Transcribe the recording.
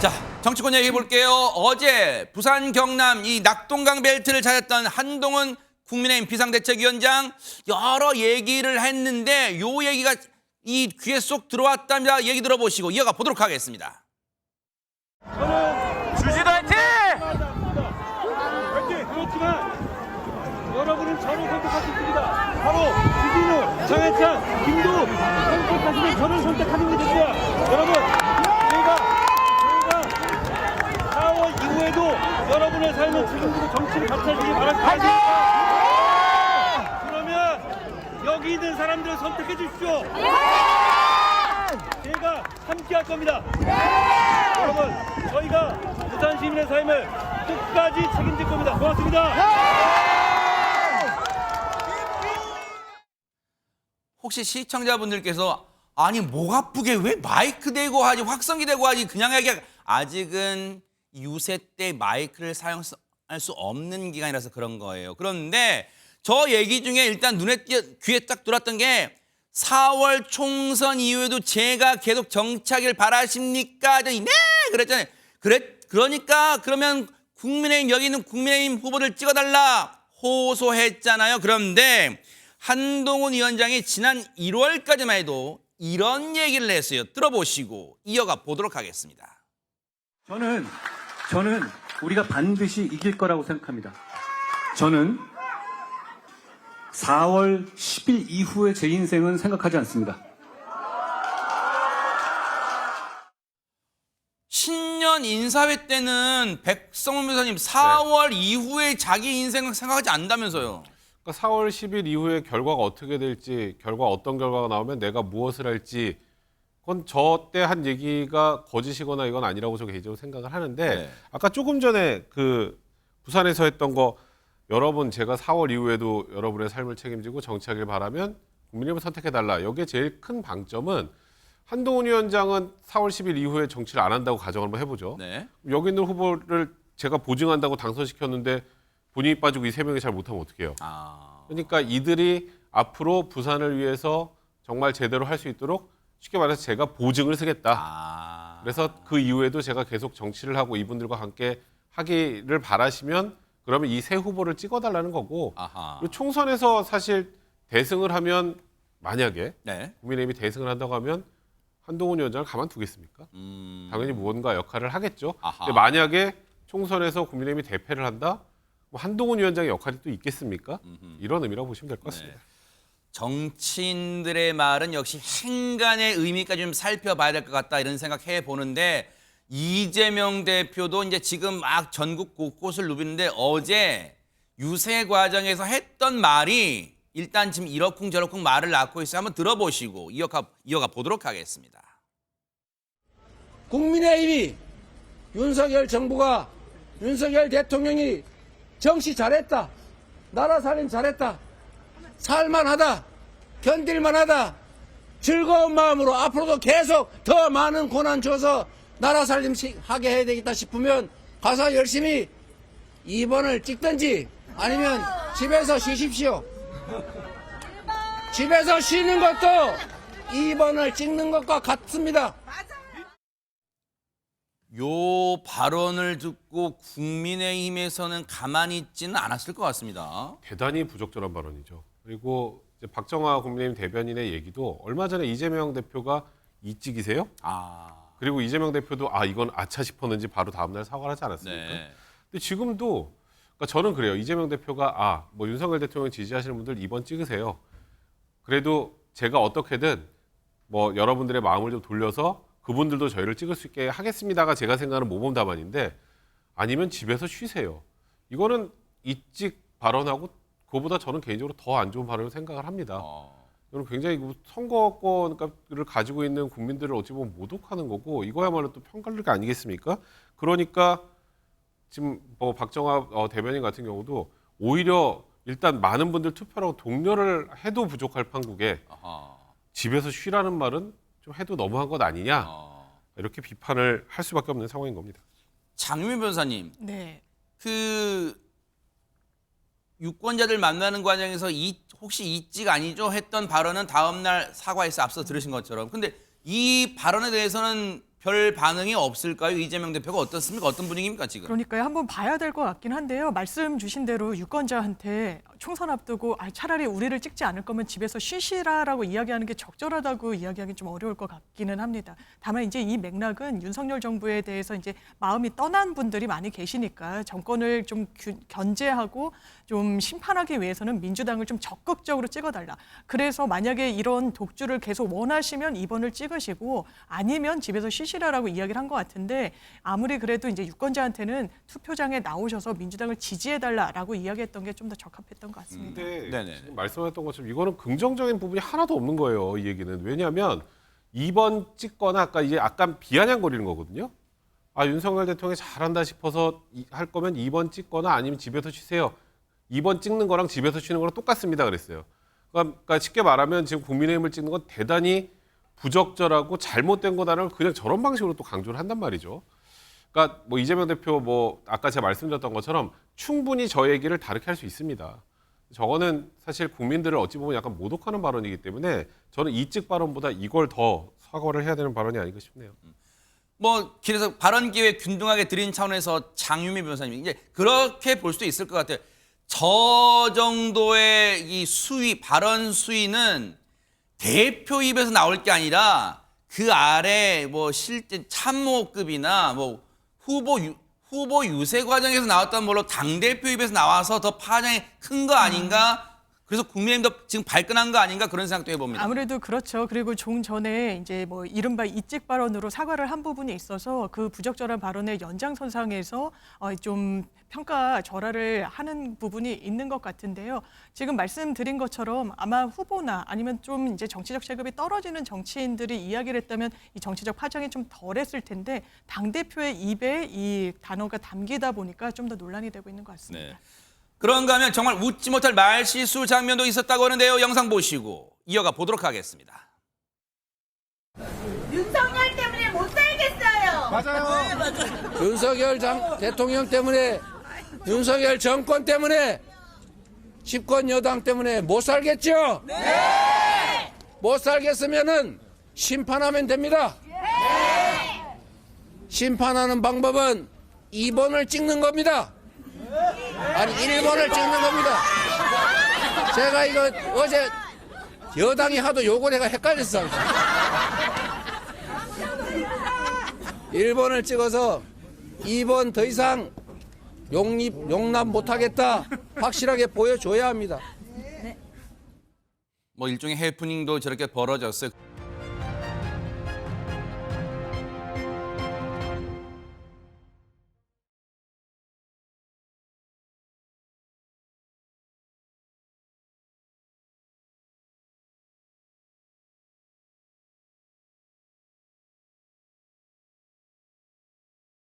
자, 정치권 얘기해 볼게요. 어제 부산 경남 이 낙동강 벨트를 찾았던 한동훈 국민의힘 비상대책위원장 여러 얘기를 했는데 요 얘기가 이 귀에 쏙 들어왔답니다. 얘기 들어보시고 이어가 보도록 하겠습니다. 주진우 화이팅! 화이팅! 그렇지만 여러분은 저를 선택할 수 있습니다. 바로 주진우, 장해찬, 김도우 선택하시면 저를 선택하는 게 됩니다. 여러분, 제가 4월 이후에도 여러분의 삶을 책임지고 정치를 같이 하시기 바랍니다. 그러면 여기 있는 사람들을 선택해 주십시오. 제가 함께 할 겁니다. 여러분, 저희가 부산 시민의 삶을 끝까지 책임질 겁니다. 고맙습니다. 혹시 시청자분들께서 아니 목 아프게 왜 마이크 대고 하지 확성기 대고 하지 그냥 얘기 아직은 유세 때 마이크를 사용할 수 없는 기간이라서 그런 거예요. 그런데 저 얘기 중에 일단 귀에 딱 들어왔던 게 4월 총선 이후에도 제가 계속 정치하길 바라십니까? 네 그랬잖아요. 그러니까 그러면 국민의힘 여기 있는 국민의힘 후보를 찍어달라 호소했잖아요. 그런데 한동훈 위원장이 지난 1월까지만 해도 이런 얘기를 했어요. 들어보시고 이어가 보도록 하겠습니다. 저는 우리가 반드시 이길 거라고 생각합니다. 저는 4월 10일 이후의 제 인생은 생각하지 않습니다. 신년 인사회 때는 백성훈 변호사님 4월 이후에 자기 인생을 생각하지 않는다면서요. 그러니까 4월 10일 이후에 결과가 어떻게 될지, 어떤 결과가 나오면 내가 무엇을 할지, 그건 저 때 한 얘기가 거짓이거나 이건 아니라고 저 개인적으로 생각을 하는데, 네. 아까 조금 전에 그 부산에서 했던 거, 여러분 제가 4월 이후에도 여러분의 삶을 책임지고 정치하길 바라면 국민의힘을 선택해달라. 여기에 제일 큰 방점은 한동훈 위원장은 4월 10일 이후에 정치를 안 한다고 가정을 한번 해보죠. 네. 여기 있는 후보를 제가 보증한다고 당선시켰는데 본인이 빠지고 이 세 명이 잘 못하면 어떡해요. 그러니까 이들이 앞으로 부산을 위해서 정말 제대로 할 수 있도록 쉽게 말해서 제가 보증을 쓰겠다. 그래서 그 이후에도 제가 계속 정치를 하고 이분들과 함께 하기를 바라시면 그러면 이 세 후보를 찍어달라는 거고 그리고 총선에서 사실 대승을 하면 만약에 네. 국민의힘이 대승을 한다고 하면 한동훈 위원장을 가만두겠습니까? 당연히 무언가 역할을 하겠죠. 근데 만약에 총선에서 국민의힘이 대패를 한다? 뭐 한동훈 위원장의 역할이 또 있겠습니까? 이런 의미라고 보시면 될 것 같습니다. 네. 정치인들의 말은 역시 행간의 의미까지 좀 살펴봐야 될 것 같다 이런 생각해 보는데 이재명 대표도 이제 지금 막 전국 곳곳을 누비는데 어제 유세 과정에서 했던 말이 일단 지금 이러쿵저러쿵 말을 낳고 있어요. 한번 들어보시고 이어가 보도록 하겠습니다. 국민의힘이 윤석열 정부가 윤석열 대통령이 정치 잘했다. 나라 살림 잘했다. 살만하다. 견딜만하다. 즐거운 마음으로 앞으로도 계속 더 많은 고난 줘서 나라 살림 하게 해야 되겠다 싶으면 가서 열심히 2번을 찍든지 아니면 집에서 쉬십시오. 집에서 쉬는 것도 2번을 찍는 것과 같습니다. 요 발언을 듣고 국민의힘에서는 가만히 있지는 않았을 것 같습니다. 대단히 부적절한 발언이죠. 그리고 이제 박정화 국민의힘 대변인의 얘기도 얼마 전에 이재명 대표가 이찍이세요? 그리고 이재명 대표도 이건 아차 싶었는지 바로 다음날 사과를 하지 않았습니까? 네. 근데 지금도 그러니까 저는 그래요. 이재명 대표가 뭐 윤석열 대통령 지지하시는 분들 2번 찍으세요. 그래도 제가 어떻게든 뭐 여러분들의 마음을 좀 돌려서 그분들도 저희를 찍을 수 있게 하겠습니다가 제가 생각하는 모범 답안인데 아니면 집에서 쉬세요. 이거는 이찍 발언하고 그거보다 저는 개인적으로 더 안 좋은 발언을 생각을 합니다. 저는 굉장히 선거권을 가지고 있는 국민들을 어찌 보면 모독하는 거고 이거야말로 또 편가르기 아니겠습니까? 그러니까 지금 뭐 박정화 대변인 같은 경우도 오히려 일단 많은 분들 투표라고 독려를 해도 부족할 판국에 집에서 쉬라는 말은 좀 해도 너무한 것 아니냐 이렇게 비판을 할 수밖에 없는 상황인 겁니다. 장유민 변호사님, 네. 그 유권자들 만나는 과정에서 혹시 이찍 아니죠 했던 발언은 다음 날 사과해서 앞서 들으신 것처럼 근데 이 발언에 대해서는 별 반응이 없을까요? 이재명 대표가 어떻습니까? 어떤 분위기입니까 지금? 그러니까요. 한번 봐야 될 것 같긴 한데요. 말씀 주신 대로 유권자한테 총선 앞두고 차라리 우리를 찍지 않을 거면 집에서 쉬시라라고 이야기하는 게 적절하다고 이야기하기 좀 어려울 것 같기는 합니다. 다만 이제 이 맥락은 윤석열 정부에 대해서 이제 마음이 떠난 분들이 많이 계시니까 정권을 좀 견제하고 좀 심판하기 위해서는 민주당을 좀 적극적으로 찍어달라. 그래서 만약에 이런 독주를 계속 원하시면 2번을 찍으시고 아니면 집에서 쉬시라라고 이야기를 한 것 같은데 아무리 그래도 이제 유권자한테는 투표장에 나오셔서 민주당을 지지해달라라고 이야기했던 게 좀 더 적합했던 것 같습니다. 근데 네네. 지금 말씀하셨던 것처럼 이거는 긍정적인 부분이 하나도 없는 거예요. 이 얘기는. 왜냐하면 2번 찍거나 아까 이제 약간 비아냥거리는 거거든요. 아, 윤석열 대통령이 잘한다 싶어서 할 거면 2번 찍거나 아니면 집에서 쉬세요. 2번 찍는 거랑 집에서 쉬는 거랑 똑같습니다 그랬어요. 그러니까 쉽게 말하면 지금 국민의힘을 찍는 건 대단히 부적절하고 잘못된 거다라는 걸 그냥 저런 방식으로 또 강조를 한단 말이죠. 그러니까 뭐 이재명 대표 뭐 아까 제가 말씀드렸던 것처럼 충분히 저 얘기를 다르게 할 수 있습니다. 저거는 사실 국민들을 어찌 보면 약간 모독하는 발언이기 때문에 저는 이찍 발언보다 이걸 더 사과를 해야 되는 발언이 아닌가 싶네요. 뭐 그래서 발언 기회 균등하게 드린 차원에서 장유미 변호사님 이제 그렇게 볼 수도 있을 것 같아요. 저 정도의 이 수위 발언 수위는 대표 입에서 나올 게 아니라 그 아래 뭐 실제 참모급이나 뭐 후보 유세 과정에서 나왔던 걸로 당 대표 입에서 나와서 더 파장이 큰 거 아닌가? 그래서 국민의힘도 지금 발끈한 거 아닌가 그런 생각도 해봅니다. 아무래도 그렇죠. 그리고 좀 전에 이제 뭐 이른바 이찍 발언으로 사과를 한 부분이 있어서 그 부적절한 발언의 연장선상에서 좀 평가 절하를 하는 부분이 있는 것 같은데요. 지금 말씀드린 것처럼 아마 후보나 아니면 좀 이제 정치적 체급이 떨어지는 정치인들이 이야기를 했다면 이 정치적 파장이 좀 덜했을 텐데 당대표의 입에 이 단어가 담기다 보니까 좀 더 논란이 되고 있는 것 같습니다. 네. 그런가 하면 정말 웃지 못할 말실수 장면도 있었다고 하는데요. 영상 보시고 이어가 보도록 하겠습니다. 윤석열 때문에 못 살겠어요. 윤석열 대통령 때문에, 윤석열 정권 때문에, 집권 여당 때문에 못 살겠죠? 네! 못 살겠으면은 심판하면 됩니다. 네! 심판하는 방법은 2번을 찍는 겁니다. 아니 1번을 찍는 겁니다. 제가 이거 어제 여당이 하도 욕을 해가 헷갈렸어. 1번을 찍어서 2번 더 이상 용납 못하겠다 확실하게 보여줘야 합니다. 뭐 일종의 해프닝도 저렇게 벌어졌어요.